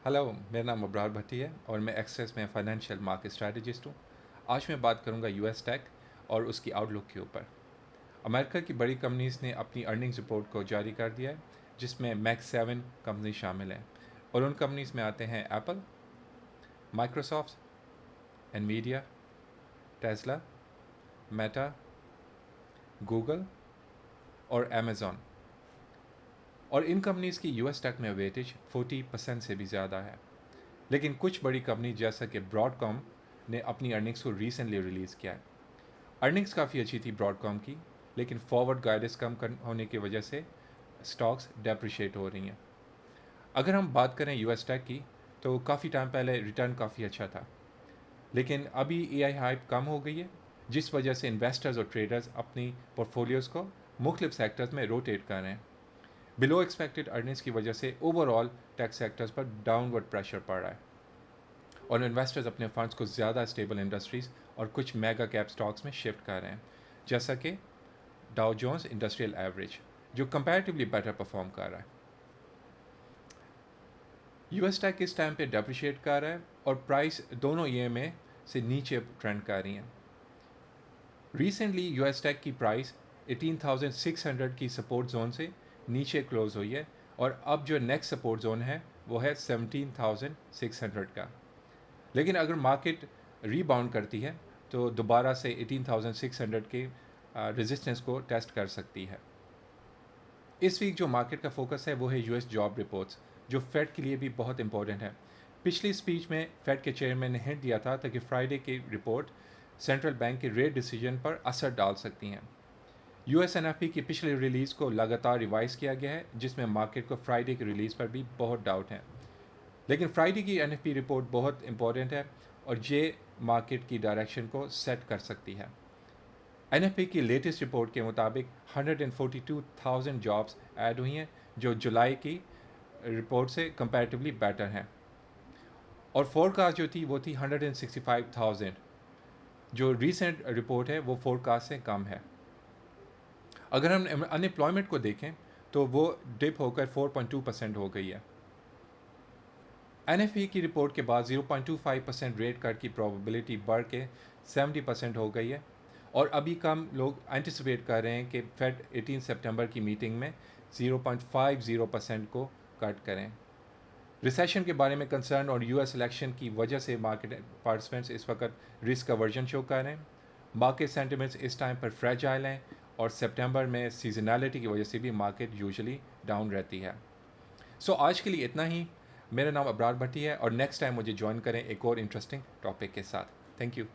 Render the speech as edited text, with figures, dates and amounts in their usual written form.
Hello, मेरा नाम अबरार भट्टी है और मैं एक्सेस में फाइनेंशियल मार्केट स्ट्रेटजिस्ट हूँ। आज मैं बात करूँगा यूएस टेक और उसकी आउटलुक के ऊपर। अमेरिका की बड़ी कंपनीज़ ने अपनी अर्निंग्स रिपोर्ट को जारी कर दिया है, जिसमें मैक्स 7 कंपनी शामिल हैं और उन कंपनीज़ में आते हैं Apple, Microsoft, Nvidia, Tesla, Meta, Google और अमेज़ॉन। और इन कंपनीज़ की यूएस टेक में वेटेज 40% से भी ज़्यादा है। लेकिन कुछ बड़ी कंपनी जैसा कि ब्रॉडकॉम ने अपनी अर्निंग्स को रिसेंटली रिलीज़ किया है। अर्निंग्स काफ़ी अच्छी थी ब्रॉडकॉम की, लेकिन फॉरवर्ड गाइडेंस कम होने की वजह से स्टॉक्स डेप्रिशिएट हो रही हैं। अगर हम बात करें यूएस टेक की, तो काफ़ी टाइम पहले रिटर्न काफ़ी अच्छा था, लेकिन अभी एआई हाइप कम हो गई है, जिस वजह से इन्वेस्टर्स और ट्रेडर्स अपनी पोर्टफोलियोज़ को मुख्तलिफ सेक्टर्स में रोटेट कर रहे हैं। बिलो एक्सपेक्टेड अर्निंग्स की वजह से ओवरऑल टेक सेक्टर्स पर डाउनवर्ड प्रेशर पड़ रहा है और इन्वेस्टर्स अपने फंड्स को ज़्यादा स्टेबल इंडस्ट्रीज़ और कुछ मेगा कैप स्टॉक्स में शिफ्ट कर रहे हैं, जैसा कि डाउ जोन्स इंडस्ट्रियल एवरेज, जो कंपैरेटिवली बेटर परफॉर्म कर रहा है। यूएस टेक इस टाइम पे डेप्रिशिएट कर रहा है और प्राइस दोनों ईएमए से नीचे ट्रेंड कर रही हैं। रिसेंटली यूएस टेक की प्राइस 18,600 की सपोर्ट जोन से नीचे क्लोज हुई है और अब जो नेक्स्ट सपोर्ट जोन है वो है 17,600 का। लेकिन अगर मार्केट रीबाउंड करती है तो दोबारा से 18,600 के रेजिस्टेंस को टेस्ट कर सकती है। इस वीक जो मार्केट का फोकस है वो है यूएस जॉब रिपोर्ट्स, जो फेड के लिए भी बहुत इंपॉर्टेंट है। पिछली स्पीच में फेड के चेयरमैन ने हिंट दिया था कि फ्राइडे की रिपोर्ट सेंट्रल बैंक के रेट डिसीजन पर असर डाल सकती हैं। यूएसएनएफपी की पिछली रिलीज़ को लगातार रिवाइज किया गया है, जिसमें मार्केट को फ्राइडे की रिलीज़ पर भी बहुत डाउट है। लेकिन फ्राइडे की एनएफपी रिपोर्ट बहुत इंपॉर्टेंट है और ये मार्केट की डायरेक्शन को सेट कर सकती है। एनएफपी की लेटेस्ट रिपोर्ट के मुताबिक 142,000 जॉब्स ऐड हुई हैं, जो जुलाई की रिपोर्ट से कंपैरेटिवली बेटर हैं। और फोरकास्ट जो थी वो थी 165,000, जो रीसेंट रिपोर्ट है वो फोरकास्ट से कम है। अगर हम अनएम्प्लॉयमेंट को देखें तो वो डिप होकर 4.2% हो गई है। एनएफपी की रिपोर्ट के बाद 0.25% रेट कट की प्रोबेबिलिटी बढ़ के 70% हो गई है और अभी कम लोग एंटिसिपेट कर रहे हैं कि फेड 18 सितंबर की मीटिंग में 0.50% को कट करें। रिसेशन के बारे में कंसर्न और यूएस इलेक्शन की वजह से मार्केट पार्टिसिपेंट्स इस वक्त रिस्क अवर्जन शो कर रहे हैं। मार्केट सेंटिमेंट्स इस टाइम पर फ्रेजाइल हैं और सितंबर में सीजनैलिटी की वजह से भी मार्केट यूजुअली डाउन रहती है। सो आज के लिए इतना ही। मेरा नाम अबरार भट्टी है और नेक्स्ट टाइम मुझे ज्वाइन करें एक और इंटरेस्टिंग टॉपिक के साथ। Thank you.